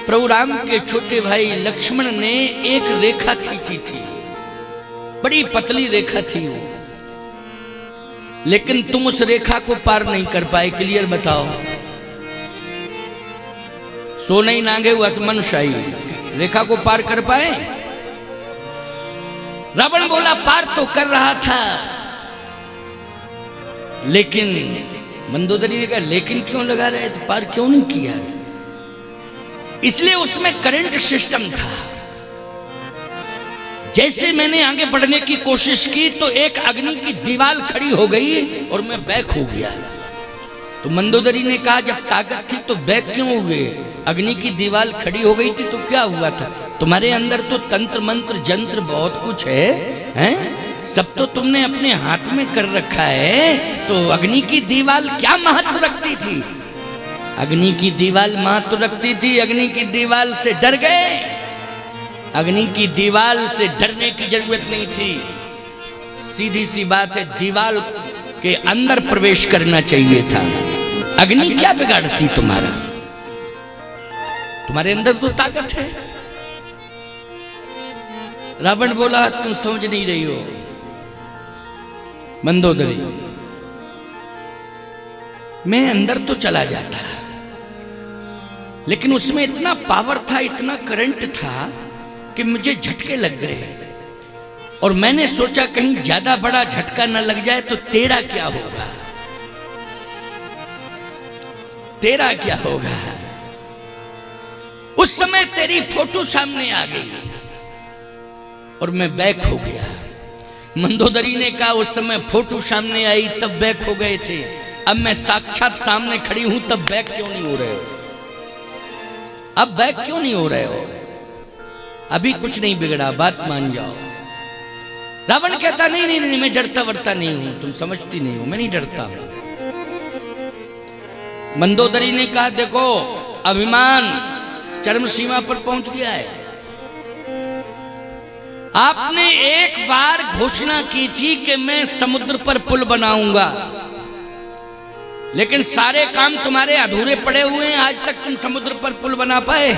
प्रभु राम के छोटे भाई लक्ष्मण ने एक रेखा खींची थी, बड़ी पतली रेखा थी वो, लेकिन तुम उस रेखा को पार नहीं कर पाए। क्लियर बताओ। सो नहीं नांगे असमन शाही, रेखा को पार कर पाए? रावण बोला पार तो कर रहा था, लेकिन मंदोदरी ने कहा लेकिन क्यों लगा रहे, तो पार क्यों नहीं किया? इसलिए उसमें करंट सिस्टम था। जैसे मैंने आगे बढ़ने की कोशिश की तो एक अग्नि की दीवार खड़ी हो गई और मैं बैक हो गया। तो मंदोदरी ने कहा जब ताकत थी तो बैक क्यों हो गए? अग्नि की दीवार खड़ी हो गई थी तो क्या हुआ था? तुम्हारे अंदर तो तंत्र मंत्र जंत्र बहुत कुछ है, हैं? सब तो तुमने अपने हाथ में कर रखा है, तो अग्नि की दीवार क्या महत्व रखती थी? अग्नि की दीवार महत्व रखती थी। अग्नि की दीवार से डर गए? अग्नि की दीवार से डरने की जरूरत नहीं थी। सीधी सी बात है, दीवार के अंदर प्रवेश करना चाहिए था। अग्नि क्या बिगाड़ती तुम्हारा? तुम्हारे अंदर तो ताकत है। रावण बोला तुम समझ नहीं रही हो मंदोदरी, मैं अंदर तो चला जाता, लेकिन उसमें इतना पावर था, इतना करंट था कि मुझे झटके लग गए, और मैंने सोचा कहीं ज्यादा बड़ा झटका न लग जाए तो तेरा क्या होगा? तेरा क्या होगा? उस समय तेरी फोटो सामने आ गई और मैं बैक हो गया। मंदोदरी ने कहा उस समय फोटो सामने आई तब बैक हो गए थे, अब मैं साक्षात सामने खड़ी हूं तब बैक क्यों नहीं हो रहे हो? अब बैक क्यों नहीं हो रहे हो? अभी कुछ नहीं बिगड़ा, बात मान जाओ। रावण कहता नहीं नहीं नहीं, मैं डरता वरता नहीं हूं, तुम समझती नहीं हो, मैं नहीं डरता हूं। मंदोदरी ने कहा देखो अभिमान चरम सीमा पर पहुंच गया है। आपने एक बार घोषणा की थी कि मैं समुद्र पर पुल बनाऊंगा, लेकिन सारे काम तुम्हारे अधूरे पड़े हुए हैं, आज तक तुम समुद्र पर पुल बना पाए?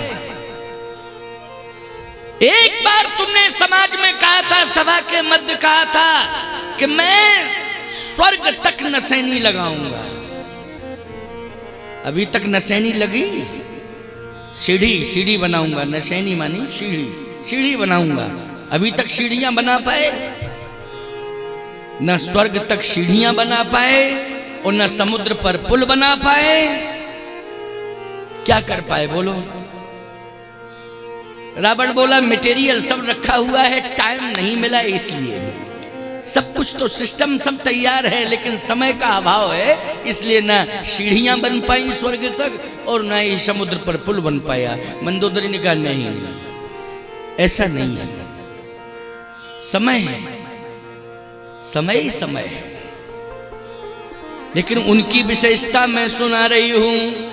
एक बार तुमने समाज में कहा था, सभा के मध्य कहा था कि मैं स्वर्ग तक नसैनी लगाऊंगा। अभी तक नसैनी लगी? सीढ़ी सीढ़ी बनाऊंगा, नसैनी मानी सीढ़ी, सीढ़ी बनाऊंगा। अभी तक सीढ़ियां बना पाए? न स्वर्ग तक सीढ़ियां बना पाए और न समुद्र पर पुल बना पाए। क्या कर पाए बोलो? रावण बोला मटेरियल सब रखा हुआ है, टाइम नहीं मिला इसलिए। सब कुछ तो सिस्टम सब तैयार है, लेकिन समय का अभाव है, इसलिए ना सीढ़ियां बन पाई स्वर्ग तक और ना ही समुद्र पर पुल बन पाया। मंदोदरी ने कहा नहीं नहीं, ऐसा नहीं है, समय है, समय ही समय है। लेकिन उनकी विशेषता मैं सुना रही हूं।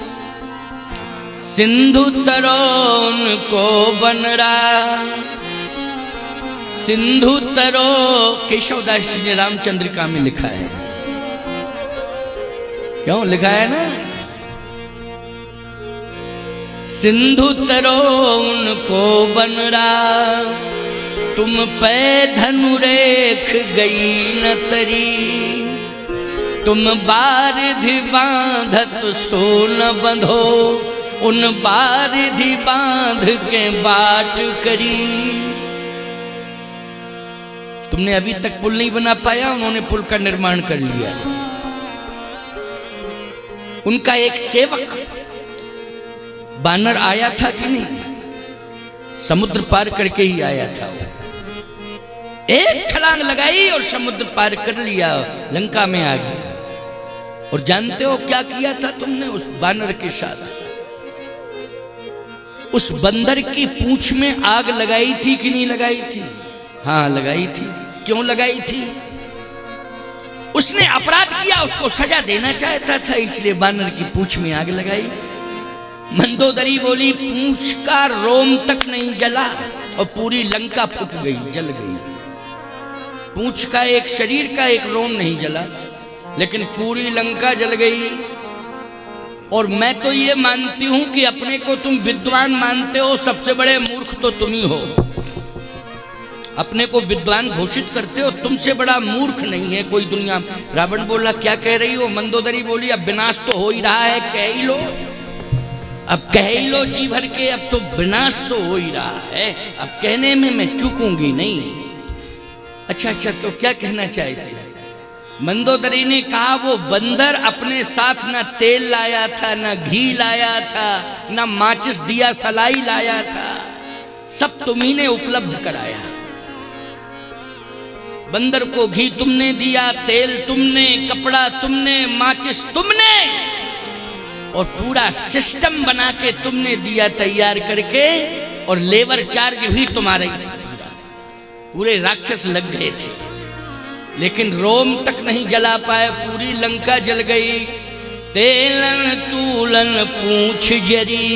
सिंधु तरोन को बनरा, सिंधु तरो, केशवदास जी ने रामचंद्रिका में लिखा है। क्यों लिखा है ना? सिंधु तरोन को बनरा, तुम पे धनुरेख गई न तरी, तुम बारिधि बांधत सो न बंधो, उन बारिधि बांध के बाट करी। तुमने अभी तक पुल नहीं बना पाया, उन्होंने पुल का निर्माण कर लिया। उनका एक सेवक बानर आया था कि नहीं? समुद्र पार करके ही आया था। एक छलांग लगाई और समुद्र पार कर लिया, लंका में आ गया। और जानते हो क्या किया था तुमने उस बानर के साथ? उस बंदर की पूंछ में आग लगाई थी कि नहीं लगाई थी? हाँ लगाई थी। क्यों लगाई थी? उसने अपराध किया, उसको सजा देना चाहता था, इसलिए बानर की पूंछ में आग लगाई। मंदोदरी बोली पूंछ का रोम तक नहीं जला और पूरी लंका फूट गई, जल गई। पूंछ का एक शरीर का एक रोम नहीं जला, लेकिन पूरी लंका जल गई। और मैं तो ये मानती हूं कि अपने को तुम विद्वान मानते हो, सबसे बड़े मूर्ख तो तुम ही हो। अपने को विद्वान घोषित करते हो, तुमसे बड़ा मूर्ख नहीं है कोई दुनिया। रावण बोला क्या कह रही हो? मंदोदरी बोली अब विनाश तो हो ही रहा है, कह ही लो, अब कह ही लो जी भर के, अब तो विनाश तो हो ही रहा है, अब कहने में मैं चूकूंगी नहीं। अच्छा अच्छा, तो क्या कहना चाहते? मंदोदरी ने कहा वो बंदर अपने साथ ना तेल लाया था, ना घी लाया था, ना माचिस दिया सलाई लाया था, सब तुम्ही ने उपलब्ध कराया। बंदर को घी तुमने दिया, तेल तुमने, कपड़ा तुमने, माचिस तुमने, और पूरा सिस्टम बना के तुमने दिया तैयार करके, और लेबर चार्ज भी तुम्हारे। पूरे राक्षस लग गए थे, लेकिन रोम तक नहीं जला पाए, पूरी लंका जल गई। तेलन तूलन पूछ जरी,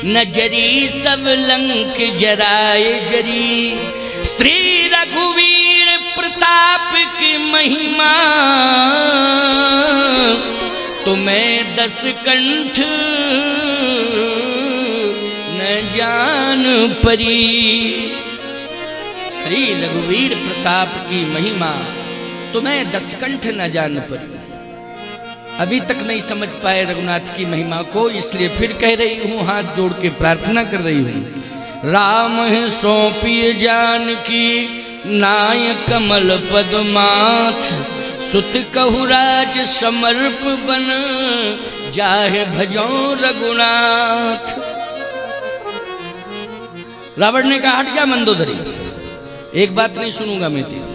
न जरी सब लंक जराए जरी। श्री रघुवीर प्रताप की महिमा, तुम्हें 10 कंठ न जान परी। श्री रघुवीर प्रताप की महिमा, तुम्हें 10 कंठ न जान परी। अभी तक नहीं समझ पाए रघुनाथ की महिमा को, इसलिए फिर कह रही हूं, हाथ जोड़ के प्रार्थना कर रही हूं। राम है सौंपिय जानकी, नाय कमल पद्माथ। सुत कहुराज समर्प बन, जाहे भजो रघुनाथ। रावण ने कहा हट जा मंदोदरी, एक बात नहीं सुनूंगा मैं तेरी,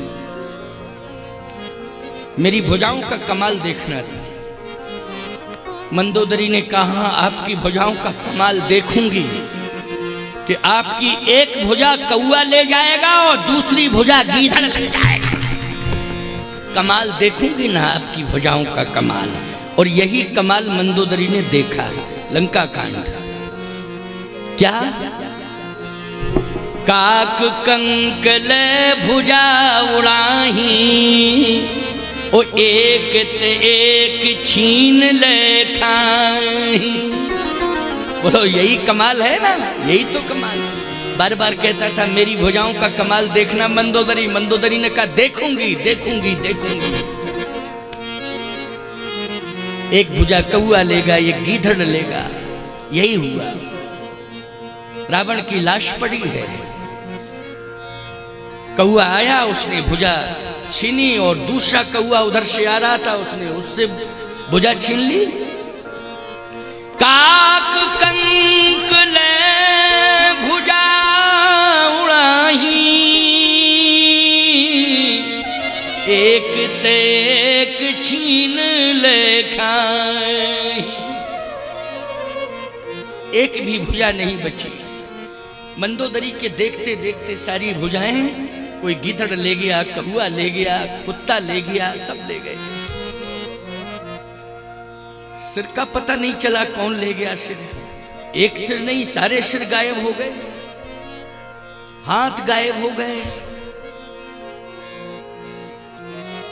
मेरी भुजाओं का कमाल देखना था। मंदोदरी ने कहा आपकी भुजाओं का कमाल देखूंगी कि आपकी एक भुजा कौआ ले जाएगा और दूसरी भुजा गीदड़ ले जाएगा। कमाल देखूंगी ना आपकी भुजाओं का कमाल। और यही कमाल मंदोदरी ने देखा, लंका कांड। क्या? काक कंकल भुजा उड़ाही, ओ एक ते एक छीन ले खाही। बोलो यही कमाल है ना, यही तो कमाल। बार बार कहता था मेरी भुजाओं का कमाल देखना मंदोदरी। मंदोदरी ने कहा देखूंगी देखूंगी देखूंगी। एक भुजा कौआ लेगा, एक गीधड़ लेगा, यही हुआ। रावण की लाश पड़ी है, कौआ आया, उसने भुजा छीनी, और दूसरा कौआ उधर से आ रहा था, उसने उससे भुजा छीन ली। काक कंक ले भुजा उड़ाही, एक ते एक छीन ले खाई। एक भी भुजा नहीं बची। मंदोदरी के देखते देखते सारी भुजाएं, कोई गीदड़ ले गया, कौआ ले गया, कुत्ता ले गया, सब ले गए। सिर का पता नहीं चला कौन ले गया सिर। एक सिर नहीं, सारे सिर गायब हो गए, हाथ गायब हो गए,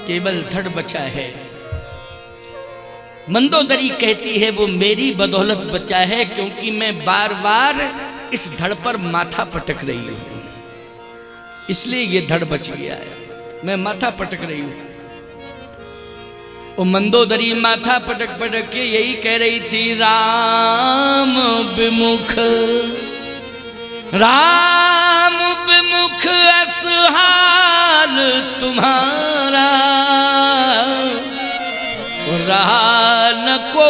केवल धड़ बचा है। मंदोदरी कहती है वो मेरी बदौलत बचा है, क्योंकि मैं बार बार इस धड़ पर माथा पटक रही हूं, इसलिए ये धड़ बच गया है। मैं माथा पटक रही हूं। वो मंदोदरी माथा पटक पटक के यही कह रही थी, राम विमुख, राम विमुख असहाल तुम्हारा, रहा न को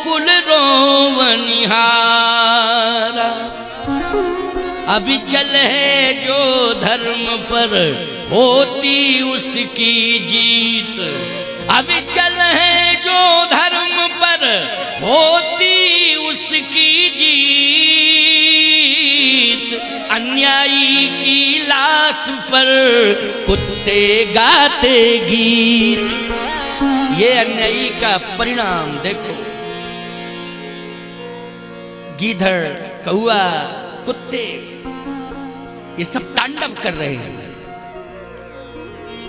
कुल रोवनिहारा। अभी चल है जो धर्म पर होती उसकी जीत, अभी चल है जो धर्म पर होती उसकी जीत। अन्यायी की लाश पर कुत्ते गाते गीत। ये अन्यायी का परिणाम देखो। गीधड़, कौआ, कुत्ते, ये सब तांडव कर रहे हैं।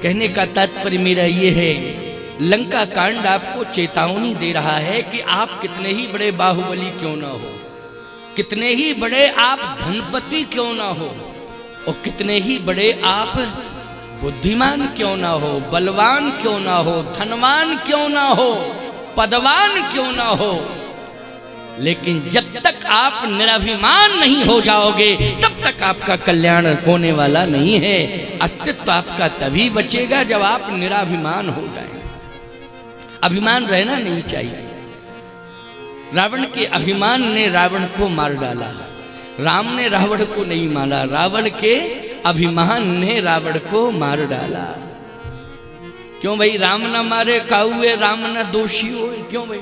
कहने का तात्पर्य मेरा ये है लंका कांड आपको चेतावनी दे रहा है कि आप कितने ही बड़े बाहुबली क्यों ना हो, कितने ही बड़े आप धनपति क्यों ना हो, और कितने ही बड़े आप बुद्धिमान क्यों ना हो, बलवान क्यों ना हो, धनवान क्यों ना हो, पदवान क्यों ना हो, लेकिन जब तक आप निराभिमान नहीं हो जाओगे तब तक आपका कल्याण होने वाला नहीं है। अस्तित्व आपका तभी बचेगा जब आप निराभिमान हो जाएंगे। अभिमान रहना नहीं चाहिए। रावण के अभिमान ने रावण को मार डाला, राम ने रावण को नहीं मारा, रावण के अभिमान ने रावण को मार डाला। क्यों भाई, राम ना मारे काहुए राम ना दोषी हो, क्यों भाई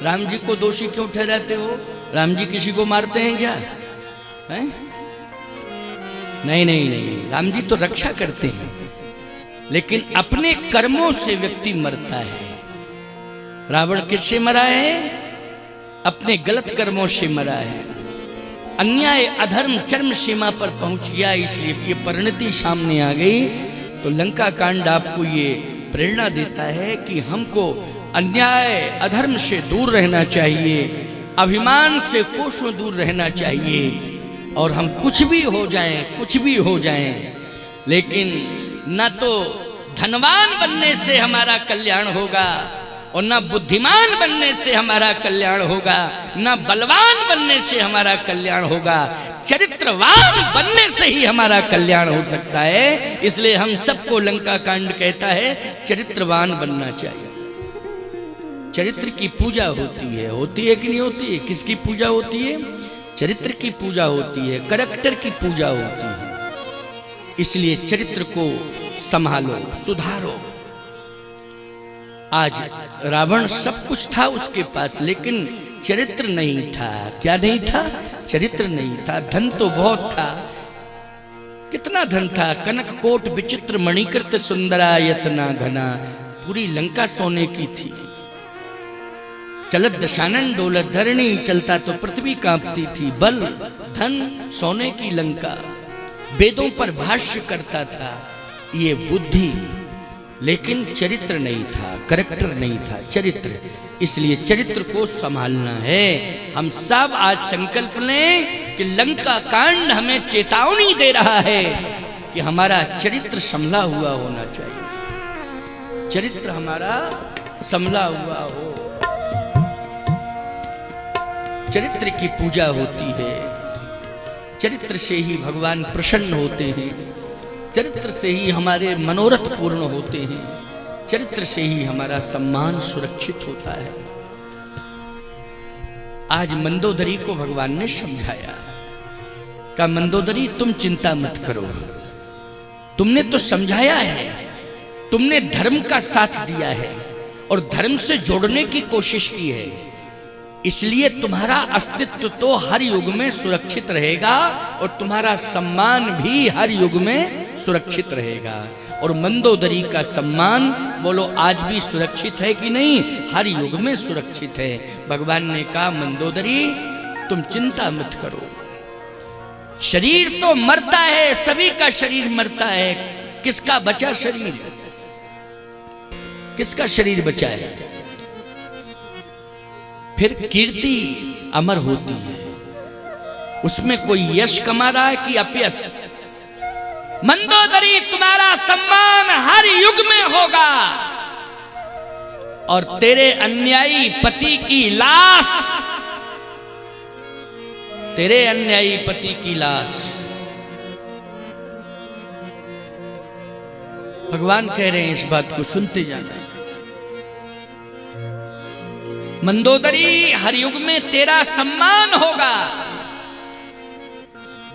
राम जी को दोषी क्यों ठहराते हो? राम जी किसी को मारते हैं क्या? हैं? नहीं नहीं नहीं, राम जी तो रक्षा करते हैं, लेकिन अपने कर्मों से व्यक्ति मरता है। रावण किससे मरा है? अपने गलत कर्मों से मरा है। अन्याय अधर्म चरम सीमा पर पहुंच गया, इसलिए ये परिणति सामने आ गई। तो लंका कांड आपको ये प्रेरणा देता है कि हमको अन्याय अधर्म से दूर रहना चाहिए, अभिमान से कोसों दूर रहना चाहिए, और हम कुछ भी हो जाएं, कुछ भी हो जाएं, लेकिन न तो धनवान बनने से हमारा कल्याण होगा, और न बुद्धिमान बनने से हमारा कल्याण होगा, न बलवान बनने से हमारा कल्याण होगा, चरित्रवान बनने से ही हमारा कल्याण हो सकता है। इसलिए हम सबको लंका कांड कहता है चरित्रवान बनना चाहिए। चरित्र की पूजा होती है कि नहीं होती है? किसकी पूजा होती है? चरित्र की पूजा होती है, करैक्टर की पूजा होती है। इसलिए चरित्र को संभालो, सुधारो। आज रावण सब कुछ था उसके पास, लेकिन चरित्र नहीं था। क्या नहीं था? चरित्र नहीं था। धन तो बहुत था। कितना धन था? कनक कोट विचित्र मणिकृत सुंदरा यतना घना। पूरी लंका सोने की थी। चलत दशानन डोलत धरणी, चलता तो पृथ्वी कांपती थी। बल धन सोने की लंका। वेदों पर भाष्य करता था ये बुद्धि, लेकिन चरित्र नहीं था, करैक्टर नहीं था, चरित्र। इसलिए चरित्र को संभालना है। हम सब आज संकल्प लें कि लंका कांड हमें चेतावनी दे रहा है कि हमारा चरित्र संभला हुआ होना चाहिए। चरित्र हमारा संभला हुआ हो। चरित्र की पूजा होती है। चरित्र से ही भगवान प्रसन्न होते हैं। चरित्र से ही हमारे मनोरथ पूर्ण होते हैं। चरित्र से ही हमारा सम्मान सुरक्षित होता है। आज मंदोदरी को भगवान ने समझाया, कहा मंदोदरी तुम चिंता मत करो, तुमने तो समझाया है, तुमने धर्म का साथ दिया है और धर्म से जोड़ने की कोशिश की है, इसलिए तुम्हारा अस्तित्व तो हर युग में सुरक्षित रहेगा और तुम्हारा सम्मान भी हर युग में सुरक्षित रहेगा। और मंदोदरी का सम्मान बोलो आज भी सुरक्षित है कि नहीं? हर युग में सुरक्षित है। भगवान ने कहा मंदोदरी तुम चिंता मत करो, शरीर तो मरता है, सभी का शरीर मरता है, किसका बचा शरीर? किसका शरीर बचा है? फिर कीर्ति अमर होती है, उसमें कोई यश कमा रहा है कि अपयश? मंदोदरी तुम्हारा सम्मान हर युग में होगा और तेरे अन्यायी पति की लाश, तेरे अन्यायी पति की लाश, भगवान कह रहे हैं इस बात को सुनते जाना। मंदोदरी हर युग में तेरा सम्मान होगा।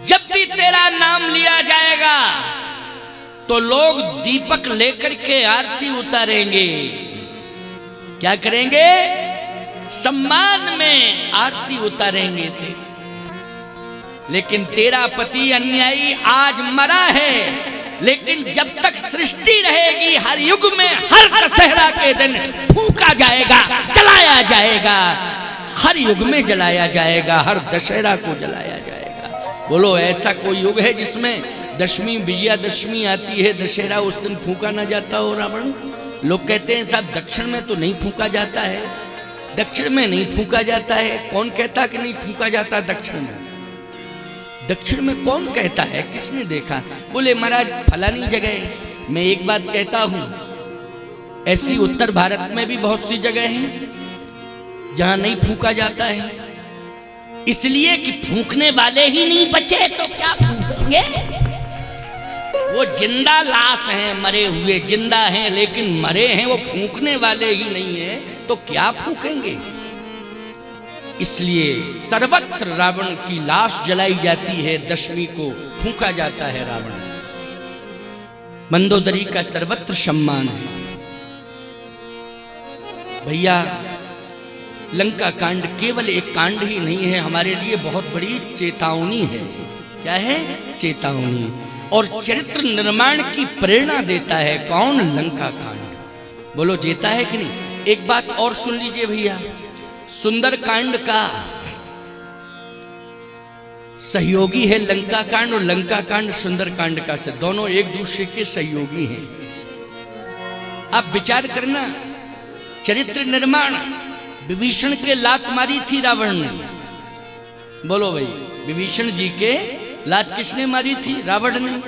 जब भी तेरा नाम लिया जाएगा तो लोग दीपक लेकर के आरती उतारेंगे। क्या करेंगे? सम्मान में आरती उतारेंगे ते। लेकिन तेरा पति अन्यायी आज मरा है, लेकिन जब तक सृष्टि रहेगी हर युग में हर दशहरा के दिन फूंका जाएगा, जलाया जाएगा, हर युग में जलाया जाएगा, हर दशहरा को जलाया जाएगा। बोलो ऐसा कोई युग है जिसमें दशमी विजयादशमी आती है, दशहरा उस दिन फूंका ना जाता हो रावण? लोग कहते हैं साहब दक्षिण में तो नहीं फूंका जाता है, दक्षिण में नहीं फूंका जाता है। कौन कहता कि नहीं फूंका जाता दक्षिण में? दक्षिण में कौन कहता है, किसने देखा? बोले महाराज फलानी जगह। मैं एक बात कहता हूं, ऐसी उत्तर भारत में भी बहुत सी जगह हैं जहां नहीं फूंका जाता है, इसलिए कि फूंकने वाले ही नहीं बचे तो क्या फूंकेंगे? वो जिंदा लाश हैं, मरे हुए जिंदा हैं लेकिन मरे हैं, वो फूंकने वाले ही नहीं है तो क्या फूंकेंगे? इसलिए सर्वत्र रावण की लाश जलाई जाती है, दशमी को फूंका जाता है रावण। मंदोदरी का सर्वत्र सम्मान है। भैया लंका कांड केवल एक कांड ही नहीं है, हमारे लिए बहुत बड़ी चेतावनी है। क्या है? चेतावनी। और चरित्र निर्माण की प्रेरणा देता है। कौन? लंका कांड। बोलो देता है कि नहीं? एक बात और सुन लीजिए भैया, सुंदर कांड का सहयोगी है लंका कांड और लंका कांड सुंदर कांड का से दोनों एक दूसरे के सहयोगी हैं। आप विचार करना, चरित्र निर्माण विभीषण के लात मारी थी रावण ने। बोलो भाई, विभीषण जी के लात किसने मारी थी? रावण ने।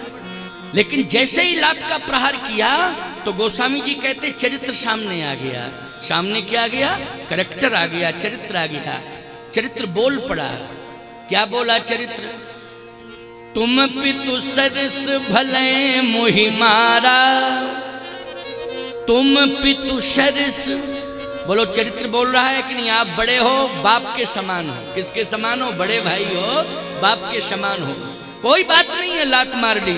लेकिन जैसे ही लात का प्रहार किया तो गोस्वामी जी कहते चरित्र सामने आ गया। सामने क्या आ गया? करैक्टर आ गया, चरित्र आ गया। चरित्र बोल पड़ा। क्या बोला चरित्र? तुम पितु सरस भले मोहि मारा, तुम पितु सरस। बोलो चरित्र बोल रहा है कि नहीं? आप बड़े हो, बाप के समान हो। किसके समान हो? बड़े भाई हो, बाप के समान हो। कोई बात नहीं है लात मार ली,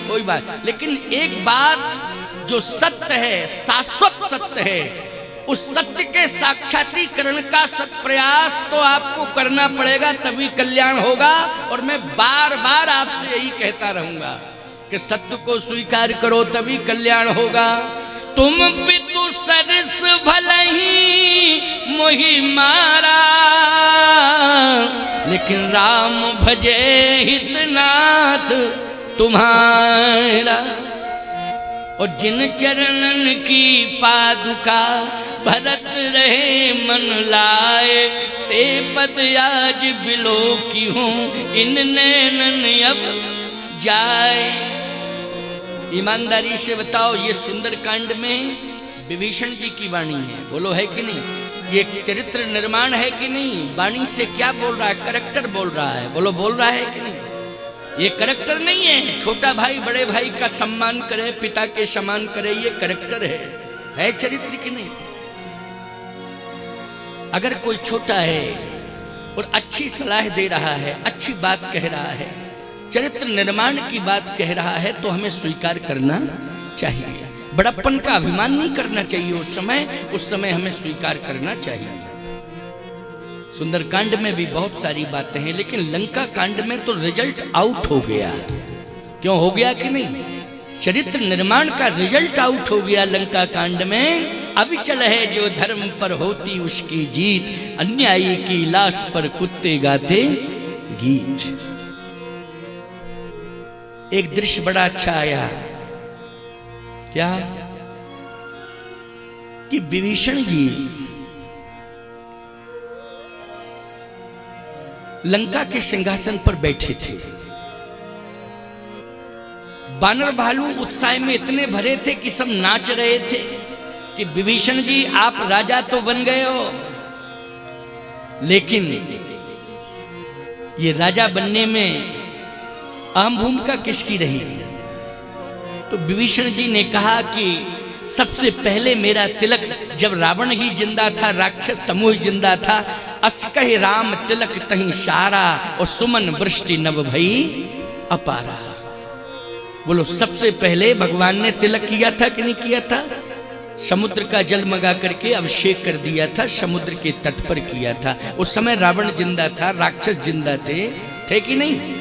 कोई बात। लेकिन एक बात जो सत्य है, शाश्वत सत्य है, उस सत्य के साक्षात्करण का सत्प्रयास तो आपको करना पड़ेगा, तभी कल्याण होगा। और मैं बार बार आपसे यही कहता रहूंगा कि सत्य को स्वीकार करो तभी कल्याण होगा। तुम पितु सरस भलहि मोहि मारा, लेकिन राम भजे हितनाथ तुम्हारा। और जिन चरणन की पादुका भरत रहे मन लाए, ते पद आज बिलो की हूँ इन नैनन अब जाए। ईमानदारी से बताओ, ये सुंदर कांड में विभीषण जी की वाणी है। बोलो है कि नहीं? ये चरित्र निर्माण है कि नहीं? वाणी से क्या बोल रहा है? करैक्टर बोल रहा है। बोलो बोल रहा है कि नहीं? ये करैक्टर नहीं है छोटा भाई बड़े भाई का सम्मान करे, पिता के समान करे, ये करैक्टर है चरित्र की नहीं? अगर कोई छोटा है और अच्छी सलाह दे रहा है, अच्छी बात कह रहा है, चरित्र निर्माण की बात कह रहा है तो हमें स्वीकार करना चाहिए। बड़प्पन का अभिमान नहीं करना चाहिए। उस समय हमें स्वीकार करना चाहिए। सुंदरकांड में भी बहुत सारी बातें हैं, लेकिन लंका कांड में तो रिजल्ट आउट हो गया। क्यों हो गया कि नहीं? चरित्र निर्माण का रिजल्ट आउट हो गया लंका कांड में। अविचल है जो धर्म पर होती उसकी जीत, अन्यायी की लाश पर कुत्ते गाते गीत। एक दृश्य बड़ा अच्छा आया। क्या? कि विभीषण जी लंका के सिंहासन पर बैठे थे। बानर भालू उत्साह में इतने भरे थे कि सब नाच रहे थे कि विभीषण जी आप राजा तो बन गए हो, लेकिन ये राजा बनने में अहम भूमिका किसकी रही? तो विभीषण जी ने कहा कि सबसे पहले मेरा तिलक, जब रावण ही जिंदा था, राक्षस समूह जिंदा था, अस कहे राम तिलक तहीं सारा, और सुमन वृष्टि नव भई अपारा। बोलो सबसे पहले भगवान ने तिलक किया था कि नहीं किया था? समुद्र का जल मंगा करके अभिषेक कर दिया था, समुद्र के तट पर किया था। उस समय रावण जिंदा था, राक्षस जिंदा थे कि नहीं?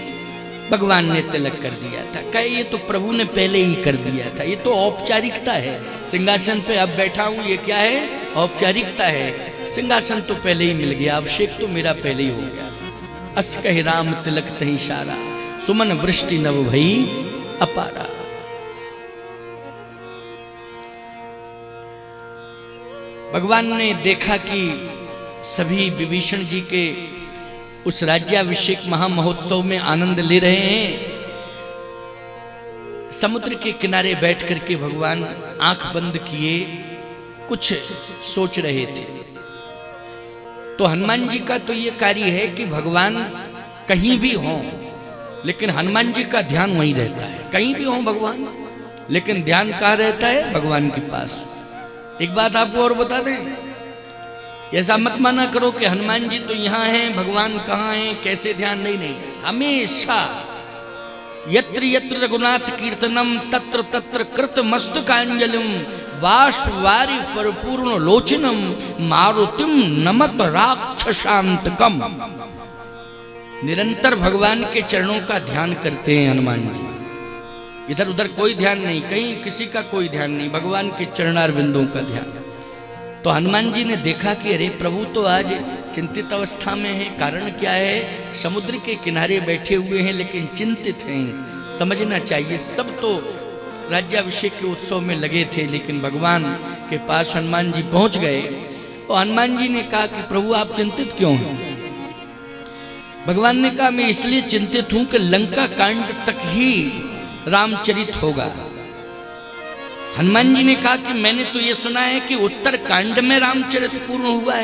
भगवान ने तिलक कर दिया था। कहे ये तो प्रभु ने पहले ही कर दिया था, ये तो औपचारिकता है। सिंहासन पे अब बैठा हूं, ये क्या है? औपचारिकता है। सिंहासन तो पहले ही मिल गया, अभिषेक तो मेरा पहले ही हो गया। अस कहे राम तिलक तहीं सारा, सुमन वृष्टि नव भई अपारा। भगवान ने देखा कि सभी विभीषण जी के उस राज्याभिषेक महामहोत्सव में आनंद ले रहे हैं। समुद्र के किनारे बैठ करके भगवान आंख बंद किए कुछ सोच रहे थे। तो हनुमान जी का तो ये कार्य है कि भगवान कहीं भी हों, लेकिन हनुमान जी का ध्यान वहीं रहता है। कहीं भी हों भगवान, लेकिन ध्यान कहाँ रहता है? भगवान के पास। एक बात आपको और बता दें, ऐसा मत माना करो कि हनुमान जी तो यहाँ हैं, भगवान कहाँ हैं, कैसे ध्यान। नहीं नहीं, हमेशा यत्र यत्र रघुनाथ कीर्तनम तत्र तत्र कृत मस्तकांजलिम वाष्वारि परिपूर्ण लोचनम मारुतिम नमत राक्षसांतकम। निरंतर भगवान के चरणों का ध्यान करते हैं हनुमान जी। इधर उधर कोई ध्यान नहीं, कहीं किसी का कोई ध्यान नहीं, भगवान के चरणारविंदों का ध्यान। तो हनुमान जी ने देखा कि अरे प्रभु तो आज चिंतित अवस्था में है। कारण क्या है? समुद्र के किनारे बैठे हुए हैं लेकिन चिंतित हैं। समझना चाहिए, सब तो राज्याभिषेक के उत्सव में लगे थे, लेकिन भगवान के पास हनुमान जी पहुंच गए। और हनुमान जी ने कहा कि प्रभु आप चिंतित क्यों हैं? भगवान ने कहा मैं इसलिए चिंतित हूं कि लंका कांड तक ही रामचरित होगा। हनुमान जी ने कहा कि मैंने तो ये सुना है कि उत्तर कांड में रामचरित पूर्ण हुआ है।